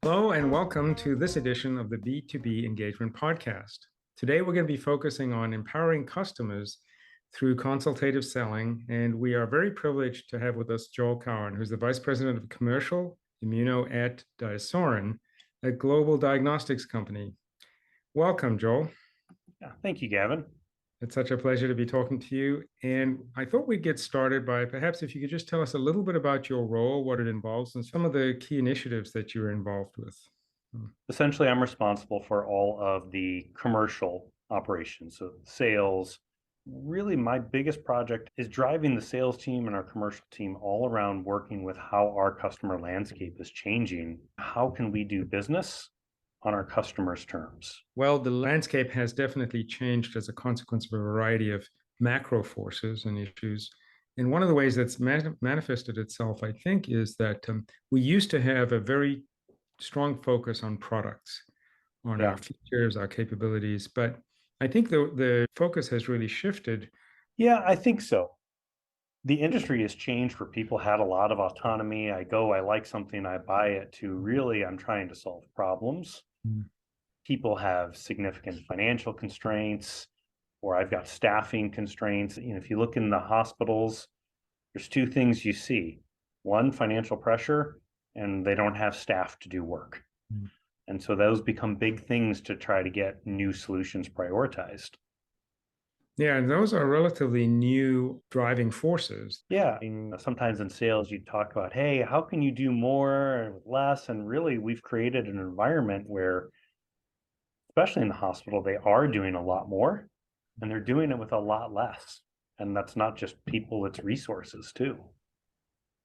Hello and welcome to this edition of the B2B Engagement Podcast. Today we're going to be focusing on empowering customers through consultative selling, and we are very privileged to have with us Joel Cowen, who's the Vice President of Commercial Immuno at DiaSorin, a global diagnostics company. Welcome, Joel. Yeah, thank you, Gavin. It's such a pleasure to be talking to you. And I thought we'd get started by perhaps if you could just tell us a little bit about your role, what it involves, and some of the key initiatives that you're involved with. Essentially, I'm responsible for all of the commercial operations, so sales. Really, my biggest project is driving the sales team and our commercial team all around working with how our customer landscape is changing. How can we do business on our customers' terms? Well, the landscape has definitely changed as a consequence of a variety of macro forces and issues. And one of the ways that's manifested itself, I think, is that we used to have a very strong focus on products, on our features, our capabilities. But I think the focus has really shifted. Yeah, I think so. The industry has changed where people had a lot of autonomy. I like something, I buy it, to really, I'm trying to solve problems. People have significant financial constraints, or I've got staffing constraints. If you look in the hospitals, there's two things you see. One, financial pressure, and they don't have staff to do work. And so those become big things to try to get new solutions prioritized. Yeah, and those are relatively new driving forces. Yeah, sometimes in sales, you talk about, hey, how can you do more with less? And really, we've created an environment where, especially in the hospital, they are doing a lot more, and they're doing it with a lot less. And that's not just people, it's resources too.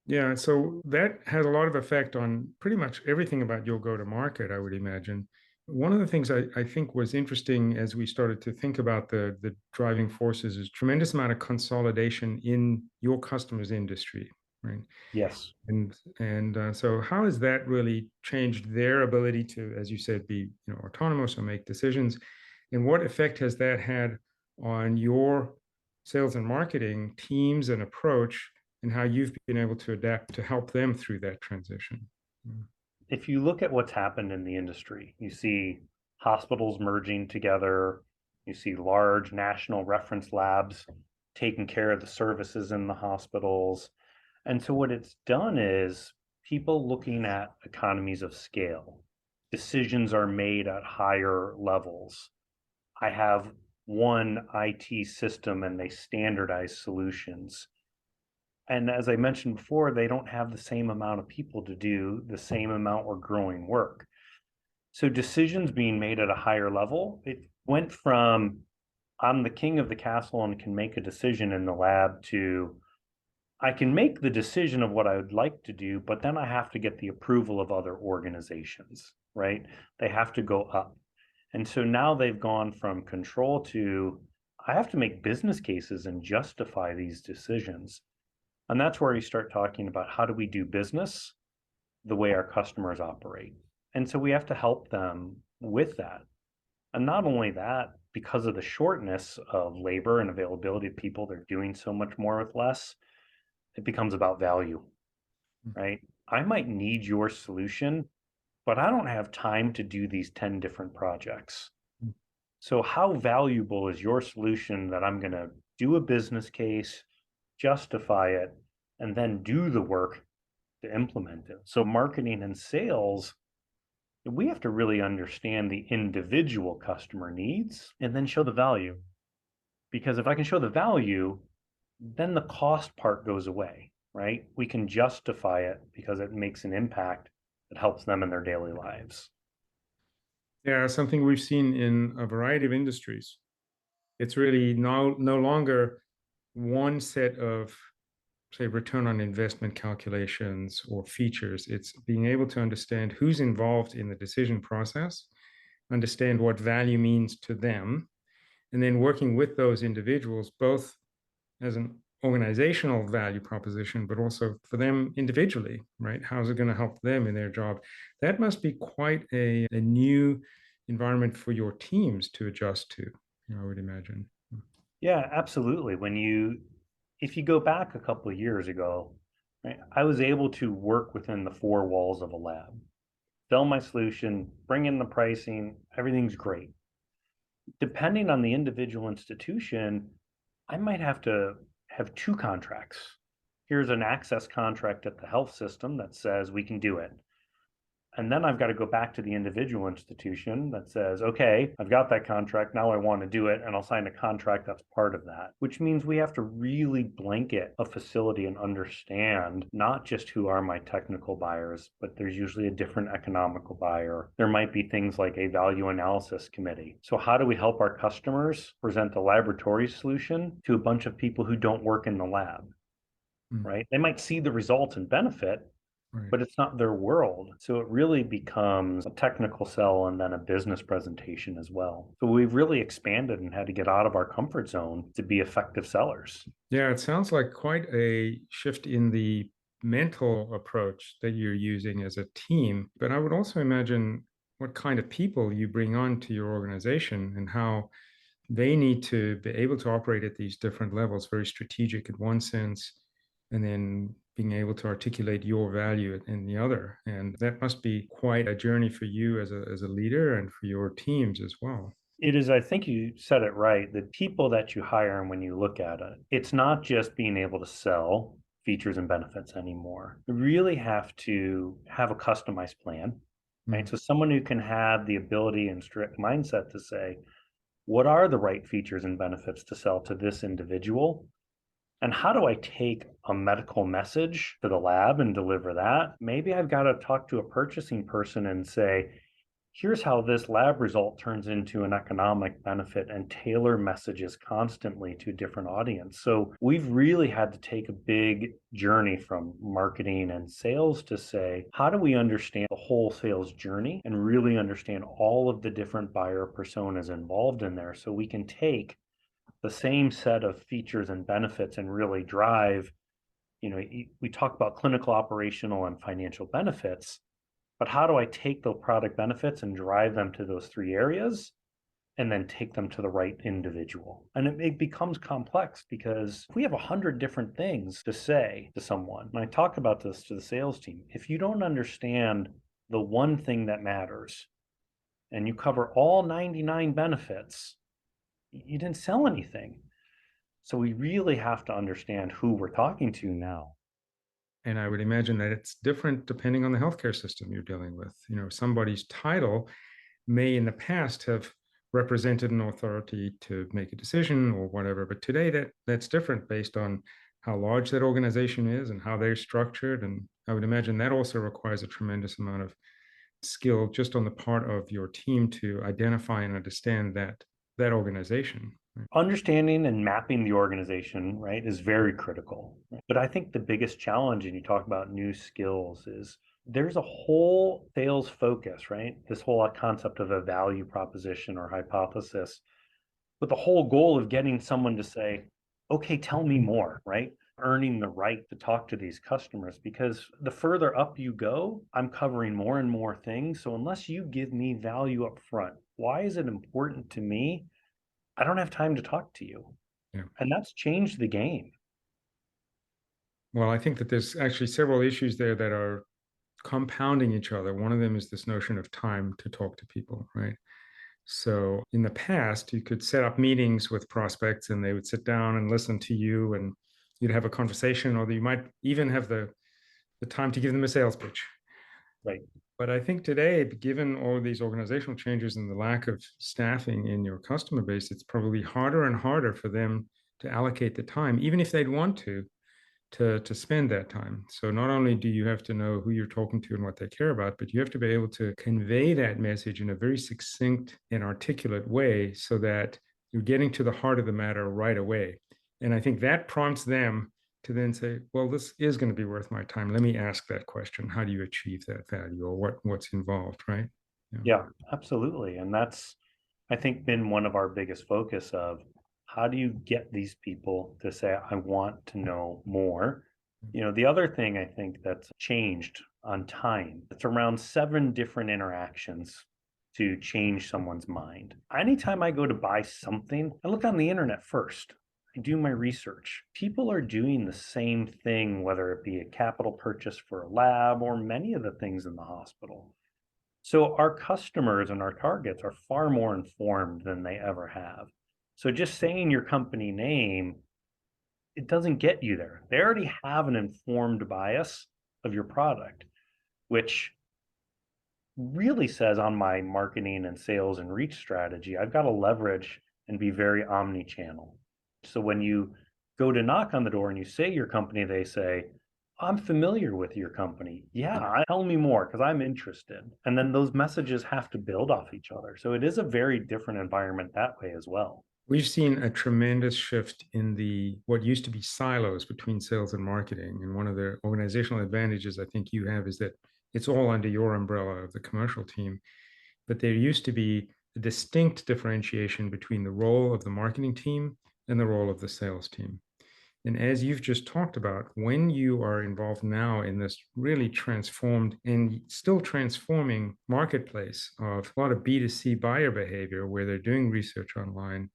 Yeah, so that has a lot of effect on pretty much everything about your go-to-market, I would imagine. One of the things I think was interesting as we started to think about the driving forces is tremendous amount of consolidation in your customers' industry, right? Yes. And so how has that really changed their ability to, as you said, be autonomous or make decisions? And what effect has that had on your sales and marketing teams and approach, and how you've been able to adapt to help them through that transition? If you look at what's happened in the industry, you see hospitals merging together, you see large national reference labs taking care of the services in the hospitals. And so what it's done is people looking at economies of scale. Decisions are made at higher levels. I have one IT system and they standardize solutions. And as I mentioned before, they don't have the same amount of people to do the same amount or growing work. So decisions being made at a higher level, it went from I'm the king of the castle and can make a decision in the lab to I can make the decision of what I would like to do, but then I have to get the approval of other organizations, right? They have to go up. And so now they've gone from control to I have to make business cases and justify these decisions. And that's where you start talking about how do we do business the way our customers operate. And so we have to help them with that. And not only that, because of the shortness of labor and availability of people, they're doing so much more with less. It becomes about value, right? I might need your solution, but I don't have time to do these 10 different projects. So how valuable is your solution that I'm going to do a business case, justify it, and then do the work to implement it? So marketing and sales, we have to really understand the individual customer needs and then show the value. Because if I can show the value, then the cost part goes away, right? We can justify it because it makes an impact that helps them in their daily lives. Yeah, something we've seen in a variety of industries. It's really no longer one set of, say, return on investment calculations or features. It's being able to understand who's involved in the decision process, understand what value means to them, and then working with those individuals, both as an organizational value proposition, but also for them individually, right? How's it going to help them in their job? That must be quite a new environment for your teams to adjust to, I would imagine. Yeah, absolutely. If you go back a couple of years ago, right, I was able to work within the four walls of a lab. sell my solution, bring in the pricing, everything's great. Depending on the individual institution, I might have to have two contracts. Here's an access contract at the health system that says we can do it. And then I've got to go back to the individual institution that says, okay, I've got that contract. Now I want to do it. And I'll sign a contract that's part of that, which means we have to really blanket a facility and understand not just who are my technical buyers, but there's usually a different economical buyer. There might be things like a value analysis committee. So how do we help our customers present a laboratory solution to a bunch of people who don't work in the lab, right? They might see the results and benefit, but it's not their world. So it really becomes a technical sell and then a business presentation as well. So we've really expanded and had to get out of our comfort zone to be effective sellers. Yeah, it sounds like quite a shift in the mental approach that you're using as a team. But I would also imagine what kind of people you bring on to your organization and how they need to be able to operate at these different levels, very strategic in one sense, and then being able to articulate your value in the other. And that must be quite a journey for you as a leader and for your teams as well. It is, I think you said it right. The people that you hire and when you look at it, it's not just being able to sell features and benefits anymore. You really have to have a customized plan, right? So someone who can have the ability and strict mindset to say, what are the right features and benefits to sell to this individual? And how do I take a medical message to the lab and deliver that? Maybe I've got to talk to a purchasing person and say, here's how this lab result turns into an economic benefit, and tailor messages constantly to a different audience. So we've really had to take a big journey from marketing and sales to say, how do we understand the whole sales journey and really understand all of the different buyer personas involved in there, so we can take the same set of features and benefits and really drive, we talk about clinical, operational, and financial benefits, but how do I take those product benefits and drive them to those three areas and then take them to the right individual? And it becomes complex because if we have 100 different things to say to someone, and I talk about this to the sales team, if you don't understand the one thing that matters and you cover all 99 benefits, you didn't sell anything. So we really have to understand who we're talking to now. And I would imagine that it's different depending on the healthcare system you're dealing with. Somebody's title may in the past have represented an authority to make a decision or whatever, but today that's different based on how large that organization is and how they're structured. And I would imagine that also requires a tremendous amount of skill just on the part of your team to identify and understand that organization. Understanding and mapping the organization, right, is very critical. But I think the biggest challenge, and you talk about new skills, is there's a whole sales focus, right? This whole concept of a value proposition or hypothesis, with the whole goal of getting someone to say, okay, tell me more, right? Earning the right to talk to these customers, because the further up you go, I'm covering more and more things. So unless you give me value up front, why is it important to me? I don't have time to talk to you. Yeah. And that's changed the game. Well, I think that there's actually several issues there that are compounding each other. One of them is this notion of time to talk to people, right? So in the past, you could set up meetings with prospects and they would sit down and listen to you and you'd have a conversation, or you might even have the time to give them a sales pitch. Right. But I think today, given all of these organizational changes and the lack of staffing in your customer base, it's probably harder and harder for them to allocate the time, even if they'd want to spend that time. So not only do you have to know who you're talking to and what they care about, but you have to be able to convey that message in a very succinct and articulate way so that you're getting to the heart of the matter right away. And I think that prompts them to then say, well, this is going to be worth my time. Let me ask that question. How do you achieve that value, or what's involved, right? Yeah, absolutely. And that's, I think, been one of our biggest focus of how do you get these people to say, I want to know more? The other thing I think that's changed on time, it's around 7 different interactions to change someone's mind. Anytime I go to buy something, I look on the internet first. I do my research. People are doing the same thing, whether it be a capital purchase for a lab or many of the things in the hospital. So our customers and our targets are far more informed than they ever have. So just saying your company name, it doesn't get you there. They already have an informed bias of your product, which really says on my marketing and sales and reach strategy, I've got to leverage and be very omni-channel. So when you go to knock on the door and you say your company, they say, I'm familiar with your company. Yeah, tell me more because I'm interested. And then those messages have to build off each other. So it is a very different environment that way as well. We've seen a tremendous shift in the what used to be silos between sales and marketing. And one of the organizational advantages I think you have is that it's all under your umbrella of the commercial team. But there used to be a distinct differentiation between the role of the marketing team and the role of the sales team. And as you've just talked about, when you are involved now in this really transformed and still transforming marketplace of a lot of B2C buyer behavior where they're doing research online,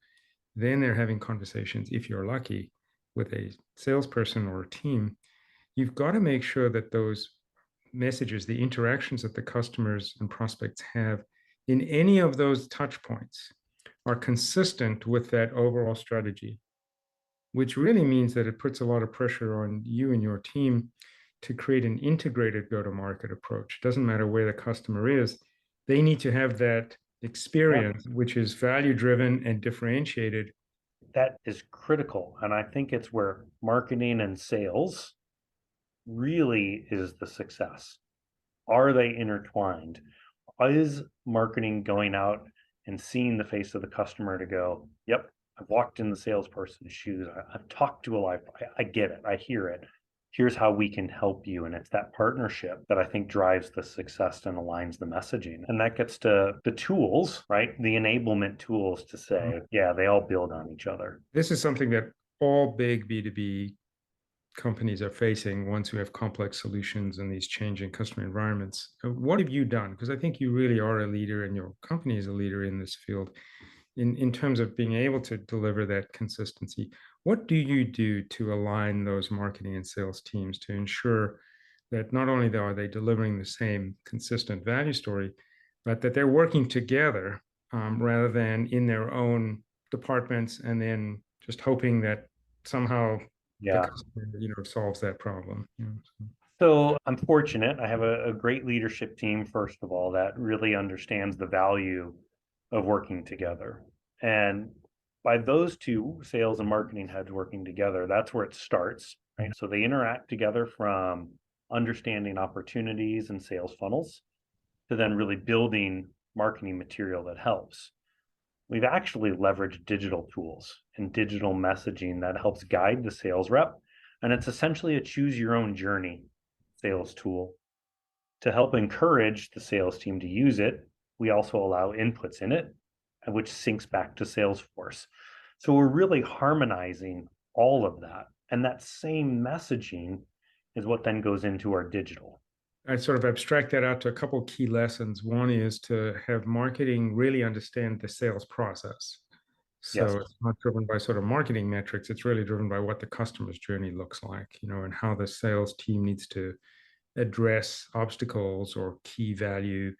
then they're having conversations, if you're lucky, with a salesperson or a team. You've got to make sure that those messages, the interactions that the customers and prospects have in any of those touch points are consistent with that overall strategy, which really means that it puts a lot of pressure on you and your team to create an integrated go-to-market approach. It doesn't matter where the customer is, they need to have that experience, which is value-driven and differentiated. That is critical. And I think it's where marketing and sales really is the success. Are they intertwined? Is marketing going out and seeing the face of the customer to go, yep, I've walked in the salesperson's shoes. I've talked to a life. I get it. I hear it. Here's how we can help you. And it's that partnership that I think drives the success and aligns the messaging. And that gets to the tools, right? The enablement tools to say, yeah, they all build on each other. This is something that all big B2B companies are facing once you have complex solutions in these changing customer environments. What have you done? Because I think you really are a leader and your company is a leader in this field in terms of being able to deliver that consistency. What do you do to align those marketing and sales teams to ensure that not only are they delivering the same consistent value story, but that they're working together rather than in their own departments and then just hoping that somehow the customer, solves that problem. So I'm fortunate. I have a great leadership team, first of all, that really understands the value of working together. And by those two, sales and marketing heads working together, that's where it starts, right? So they interact together from understanding opportunities and sales funnels to then really building marketing material that helps. We've actually leveraged digital tools and digital messaging that helps guide the sales rep. And it's essentially a choose your own journey sales tool to help encourage the sales team to use it. We also allow inputs in it, which syncs back to Salesforce. So we're really harmonizing all of that. And that same messaging is what then goes into our digital. I sort of abstract that out to a couple of key lessons. One is to have marketing really understand the sales process. So it's not driven by sort of marketing metrics. It's really driven by what the customer's journey looks like, and how the sales team needs to address obstacles or key value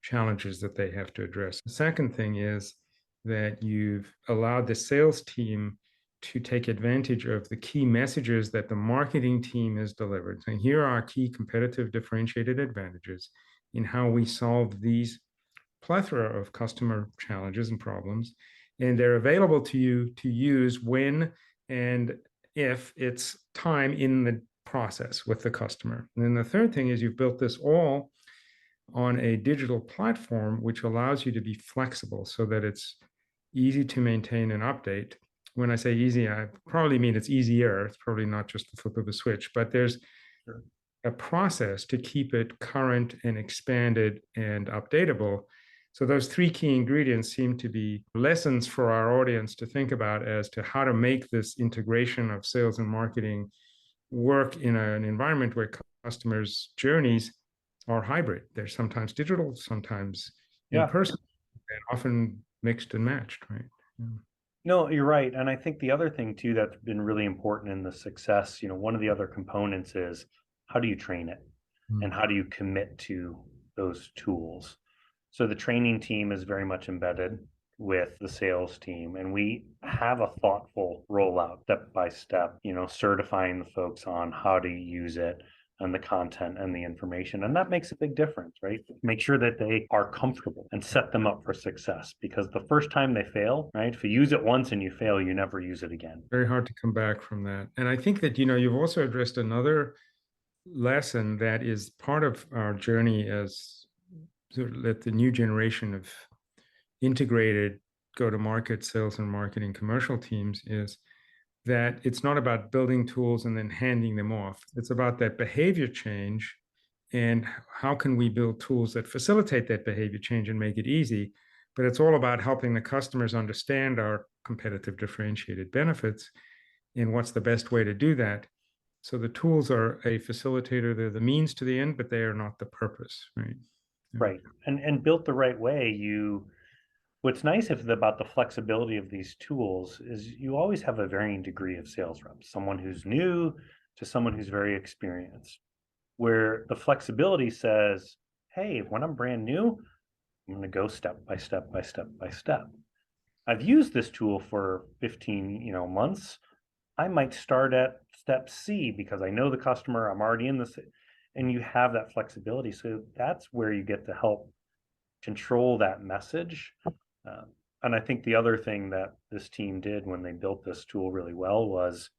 challenges that they have to address. The second thing is that you've allowed the sales team to take advantage of the key messages that the marketing team has delivered. And here are our key competitive differentiated advantages in how we solve these plethora of customer challenges and problems. And they're available to you to use when and if it's time in the process with the customer. And then the third thing is you've built this all on a digital platform, which allows you to be flexible so that it's easy to maintain and update. When I say easy, I probably mean it's easier. It's probably not just the flip of a switch, but there's a process to keep it current and expanded and updatable. So those three key ingredients seem to be lessons for our audience to think about as to how to make this integration of sales and marketing work in an environment where customers' journeys are hybrid. They're sometimes digital, sometimes in person, and often mixed and matched, right? Yeah. No, you're right. And I think the other thing too that's been really important in the success, one of the other components is how do you train it and how do you commit to those tools? So the training team is very much embedded with the sales team, and we have a thoughtful rollout step by step, certifying the folks on how to use it and the content and the information. And that makes a big difference, right? Make sure that they are comfortable and set them up for success, because the first time they fail, right? If you use it once and you fail, you never use it again. Very hard to come back from that. And I think that, you've also addressed another lesson that is part of our journey as sort of let the new generation of integrated go-to-market sales and marketing commercial teams is that it's not about building tools and then handing them off. It's about that behavior change and how can we build tools that facilitate that behavior change and make it easy. But it's all about helping the customers understand our competitive differentiated benefits and what's the best way to do that. So the tools are a facilitator, they're the means to the end, but they are not the purpose, right? Right. And built the right way, what's nice about the flexibility of these tools is you always have a varying degree of sales reps, someone who's new to someone who's very experienced, where the flexibility says, hey, when I'm brand new, I'm going to go step by step by step by step. I've used this tool for 15, months. I might start at step C because I know the customer, I'm already in this, and you have that flexibility. So that's where you get to help control that message. And I think the other thing that this team did when they built this tool really well was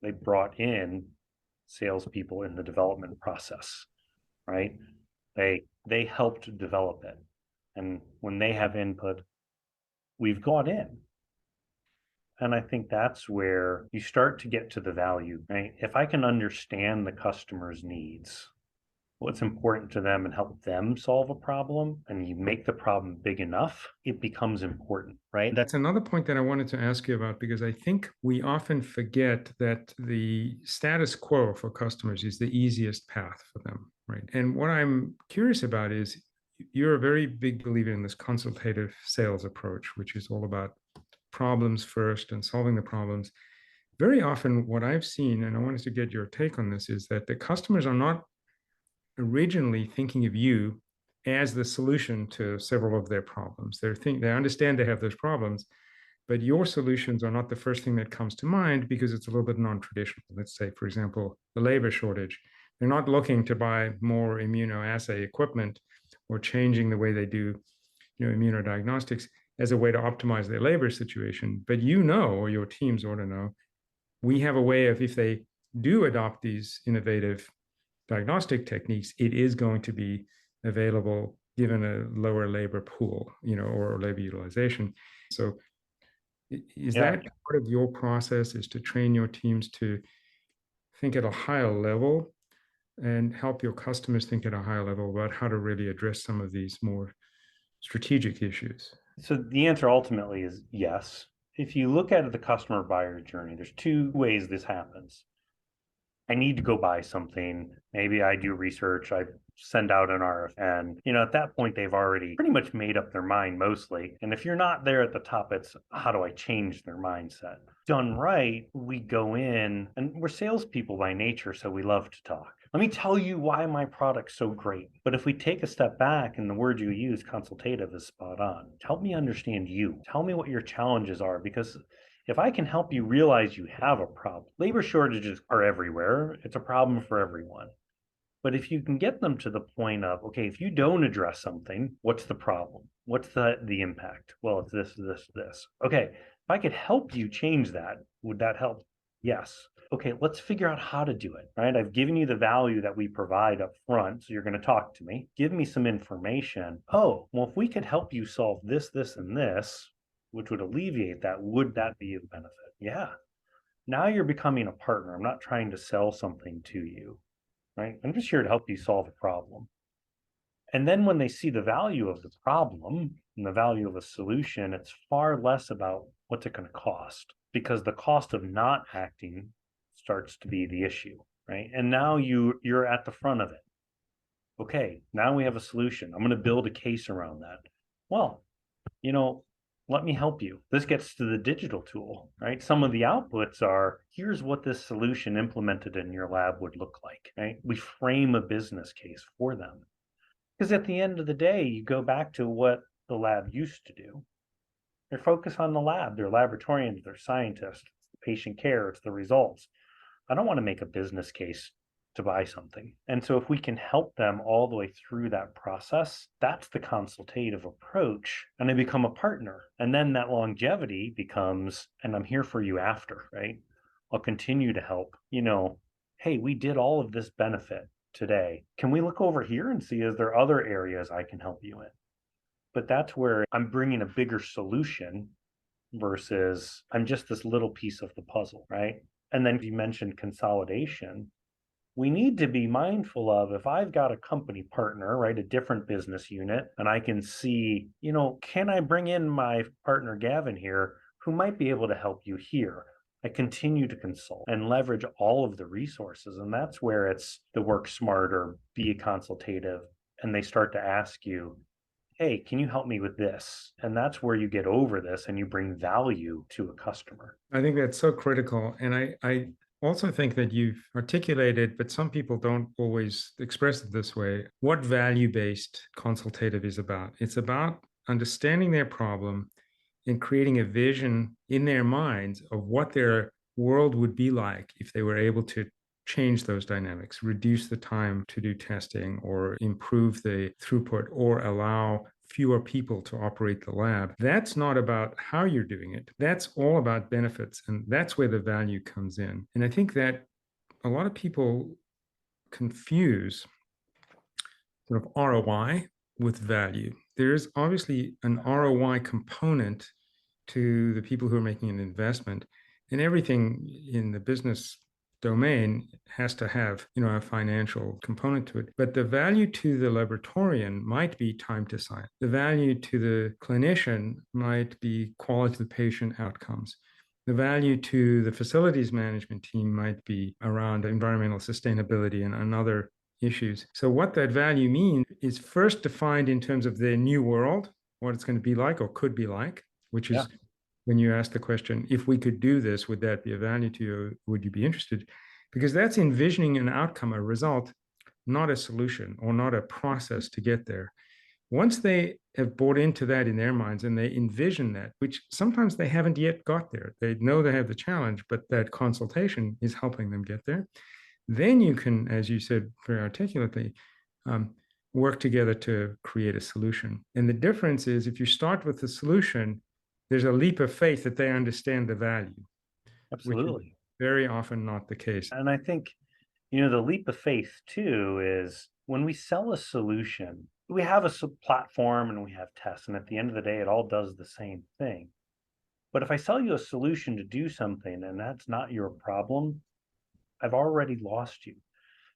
they brought in salespeople in the development process, right? They helped develop it. And when they have input, we've gone in. And I think that's where you start to get to the value, right? If I can understand the customer's needs, what's important to them, and help them solve a problem, and you make the problem big enough, it becomes important, right? That's another point that I wanted to ask you about, because I think we often forget that the status quo for customers is the easiest path for them, right? And what I'm curious about is you're a very big believer in this consultative sales approach, which is all about problems first and solving the problems. Very often what I've seen, and I wanted to get your take on this, is that the customers are not originally thinking of you as the solution to several of their problems. They understand they have those problems, but your solutions are not the first thing that comes to mind because it's a little bit non-traditional. Let's say, for example, the labor shortage. They're not looking to buy more immunoassay equipment or changing the way they do, immunodiagnostics as a way to optimize their labor situation. But or your teams ought to know, we have a way of, if they do adopt these innovative diagnostic techniques, it is going to be available given a lower labor pool, or labor utilization. So is that part of your process, is to train your teams to think at a higher level and help your customers think at a higher level about how to really address some of these more strategic issues? So the answer ultimately is yes. If you look at the customer buyer journey, there's two ways this happens. I need to go buy something. Maybe I do research, I send out an RFN. At that point, they've already pretty much made up their mind mostly. And if you're not there at the top, it's how do I change their mindset? Done right, we go in, and we're salespeople by nature, so we love to talk. Let me tell you why my product's so great. But if we take a step back, and the word you use, consultative, is spot on. Help me understand you. Tell me what your challenges are, because if I can help you realize you have a problem, labor shortages are everywhere. It's a problem for everyone. But if you can get them to the point of, okay, if you don't address something, what's the problem? What's the impact? Well, it's this, this, this. Okay, if I could help you change that, would that help? Yes. Okay, let's figure out how to do it, right? I've given you the value that we provide up front, so you're going to talk to me. Give me some information. Oh, well, if we could help you solve this, this, and this, which would alleviate that, would that be of benefit? Yeah. Now you're becoming a partner. I'm not trying to sell something to you, right? I'm just here to help you solve a problem. And then when they see the value of the problem and the value of a solution, it's far less about what's it going to cost, because the cost of not acting starts to be the issue, right? And now you're at the front of it. Okay, now we have a solution. I'm going to build a case around that. Well, let me help you. This gets to the digital tool, right? Some of the outputs are, here's what this solution implemented in your lab would look like, right? We frame a business case for them. Because at the end of the day, you go back to what the lab used to do. They're focused on the lab. They're laboratorians, they're scientists, patient care, it's the results. I don't want to make a business case to buy something. And so if we can help them all the way through that process, that's the consultative approach. And they become a partner. And then that longevity becomes, and I'm here for you after, right? I'll continue to help. Hey, we did all of this benefit today. Can we look over here and see, is there other areas I can help you in? But that's where I'm bringing a bigger solution versus I'm just this little piece of the puzzle, right? And then you mentioned consolidation. We need to be mindful of, if I've got a company partner, right, a different business unit, and I can see, can I bring in my partner Gavin here who might be able to help you here? I continue to consult and leverage all of the resources. And that's where it's the work smarter, be consultative, and they start to ask you, hey, can you help me with this? And that's where you get over this and you bring value to a customer. I think that's so critical. And I also think that you've articulated, but some people don't always express it this way, what value-based consultative is about. It's about understanding their problem and creating a vision in their minds of what their world would be like if they were able to change those dynamics, reduce the time to do testing or improve the throughput or allow fewer people to operate the lab. That's not about how you're doing it. That's all about benefits. And that's where the value comes in. And I think that a lot of people confuse sort of ROI with value. There is obviously an ROI component to the people who are making an investment, and everything in the business domain has to have a financial component to it. But the value to the laboratorian might be time to science. The value to the clinician might be quality of the patient outcomes. The value to the facilities management team might be around environmental sustainability and other issues. So what that value means is first defined in terms of their new world, what it's going to be like or could be like, which is when you ask the question, if we could do this, would that be a value to you? Would you be interested? Because that's envisioning an outcome, a result, not a solution or not a process to get there. Once they have bought into that in their minds and they envision that, which sometimes they haven't yet got there, they know they have the challenge, but that consultation is helping them get there. Then you can, as you said very articulately, work together to create a solution. And the difference is if you start with the solution, there's a leap of faith that they understand the value. Absolutely. Which is very often not the case. And I think, the leap of faith too is when we sell a solution, we have a platform and we have tests. And at the end of the day, it all does the same thing. But if I sell you a solution to do something and that's not your problem, I've already lost you.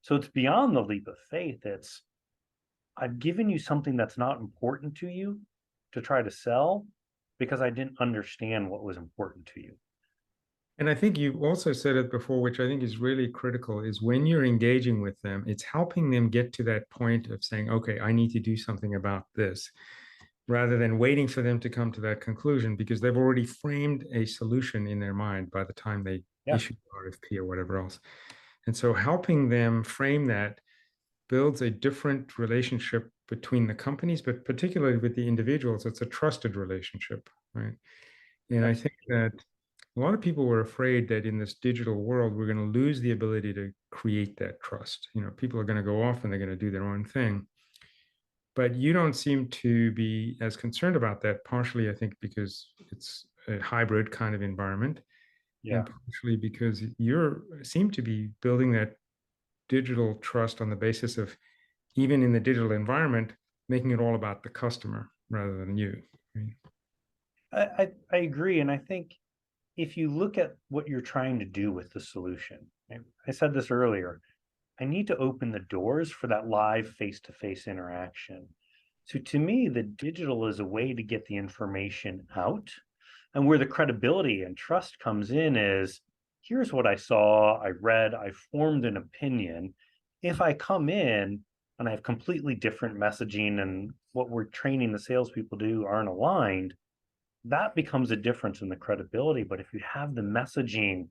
So it's beyond the leap of faith. It's I've given you something that's not important to you to try to sell because I didn't understand what was important to you. And I think you also said it before, which I think is really critical, is when you're engaging with them, it's helping them get to that point of saying, okay, I need to do something about this, rather than waiting for them to come to that conclusion because they've already framed a solution in their mind by the time they issue the RFP or whatever else. And so helping them frame that builds a different relationship between the companies, but particularly with the individuals. It's a trusted relationship, right? And I think that a lot of people were afraid that in this digital world, we're going to lose the ability to create that trust. People are going to go off and they're going to do their own thing. But you don't seem to be as concerned about that, partially, I think, because it's a hybrid kind of environment. And partially because you seem to be building that digital trust on the basis of, even in the digital environment, making it all about the customer rather than you. I agree. And I think if you look at what you're trying to do with the solution, I said this earlier, I need to open the doors for that live face-to-face interaction. So to me, the digital is a way to get the information out. And where the credibility and trust comes in is, here's what I saw, I read, I formed an opinion. If I come in and I have completely different messaging and what we're training the salespeople to do aren't aligned, that becomes a difference in the credibility. But if you have the messaging,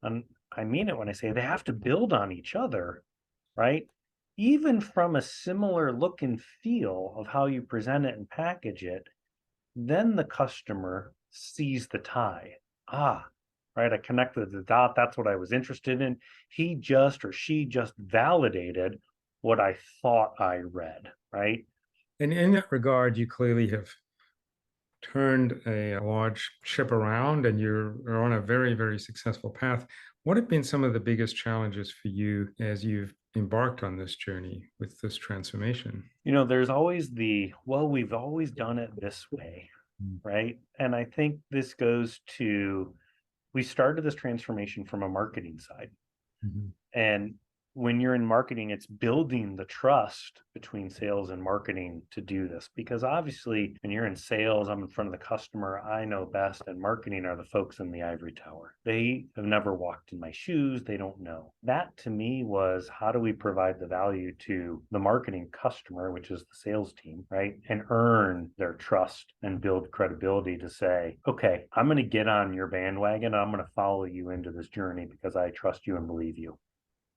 and I mean it when I say they have to build on each other, right? even from a similar look and feel of how you present it and package it, then the customer sees the tie. Ah, right. I connected the dot. That's what I was interested in. He just or she just validated what I thought I read, right? And in that regard, you clearly have turned a large ship around and you're on a very, very successful path. What have been some of the biggest challenges for you as you've embarked on this journey with this transformation? There's always well, we've always done it this way, Mm. right? And I think this goes to, we started this transformation from a marketing side. Mhm. And when you're in marketing, it's building the trust between sales and marketing to do this. Because obviously, when you're in sales, I'm in front of the customer, I know best, and marketing are the folks in the ivory tower. They have never walked in my shoes, they don't know. That to me was, how do we provide the value to the marketing customer, which is the sales team, right? And earn their trust and build credibility to say, okay, I'm going to get on your bandwagon. I'm going to follow you into this journey because I trust you and believe you.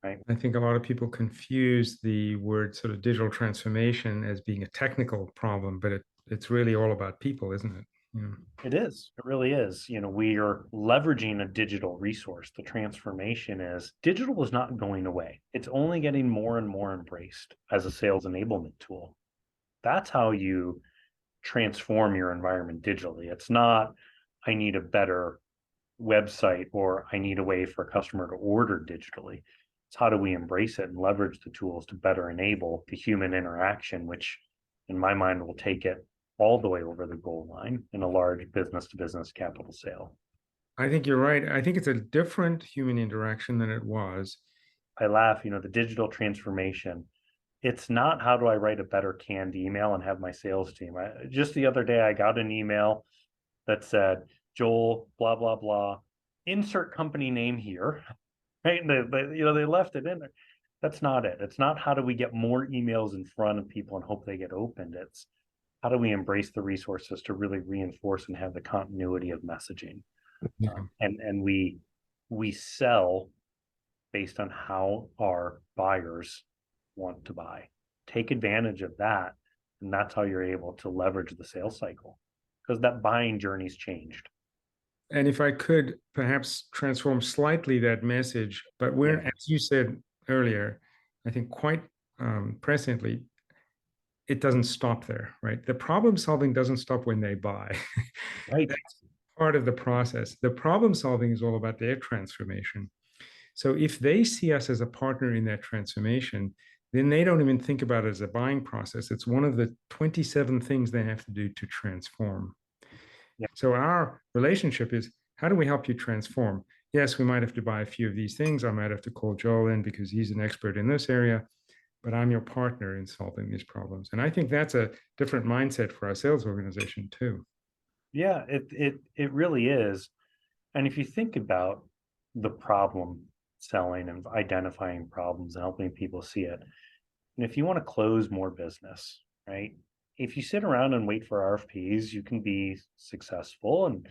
Right. I think a lot of people confuse the word sort of digital transformation as being a technical problem, but it's really all about people, isn't it? Yeah. It is. It really is. We are leveraging a digital resource. The transformation is digital is not going away. It's only getting more and more embraced as a sales enablement tool. That's how you transform your environment digitally. It's not, I need a better website or I need a way for a customer to order digitally. It's how do we embrace it and leverage the tools to better enable the human interaction, which in my mind will take it all the way over the goal line in a large business to business capital sale. I think you're right. I think it's a different human interaction than it was. I laugh, the digital transformation. It's not how do I write a better canned email and have my sales team. Just the other day, I got an email that said, Joel, blah, blah, blah, insert company name here. Right. They left it in there. That's not it. It's not how do we get more emails in front of people and hope they get opened. It's how do we embrace the resources to really reinforce and have the continuity of messaging. Yeah. And we sell based on how our buyers want to buy. Take advantage of that, and that's how you're able to leverage the sales cycle because that buying journey's changed. And if I could perhaps transform slightly that message, but we're, Yeah. as you said earlier, I think quite presently, it doesn't stop there, right? The problem solving doesn't stop when they buy. Right. That's part of the process. The problem solving is all about their transformation. So if they see us as a partner in that transformation, then they don't even think about it as a buying process. It's one of the 27 things they have to do to transform. Yeah. So our relationship is, how do we help you transform? Yes, we might have to buy a few of these things. I might have to call Joel in because he's an expert in this area, but I'm your partner in solving these problems. And I think that's a different mindset for our sales organization too. Yeah, it really is. And if you think about the problem selling and identifying problems and helping people see it, and if you want to close more business, right? If you sit around and wait for RFPs, you can be successful and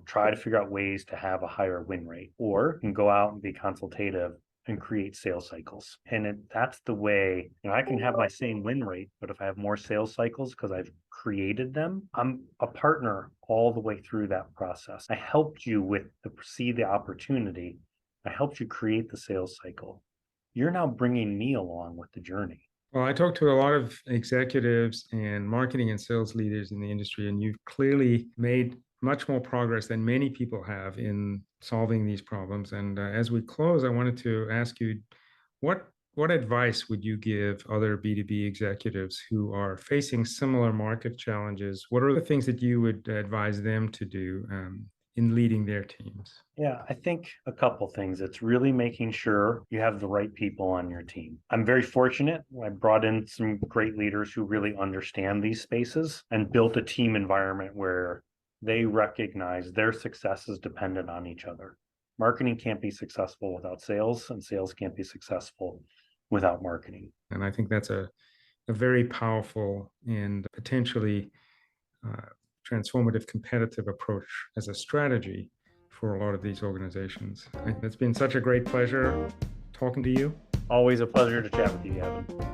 try to figure out ways to have a higher win rate, or you can go out and be consultative and create sales cycles. And that's the way, I can have my same win rate, but if I have more sales cycles because I've created them, I'm a partner all the way through that process. I helped you see the opportunity. I helped you create the sales cycle. You're now bringing me along with the journey. Well, I talked to a lot of executives and marketing and sales leaders in the industry, and you've clearly made much more progress than many people have in solving these problems. And as we close, I wanted to ask you, what advice would you give other B2B executives who are facing similar market challenges? What are the things that you would advise them to do in leading their teams? Yeah, I think a couple things. It's really making sure you have the right people on your team. I'm very fortunate. I brought in some great leaders who really understand these spaces and built a team environment where they recognize their success is dependent on each other. Marketing can't be successful without sales, and sales can't be successful without marketing. And I think that's a very powerful and potentially uh, transformative competitive approach as a strategy for a lot of these organizations. It's been such a great pleasure talking to you. Always a pleasure to chat with you, Gavin.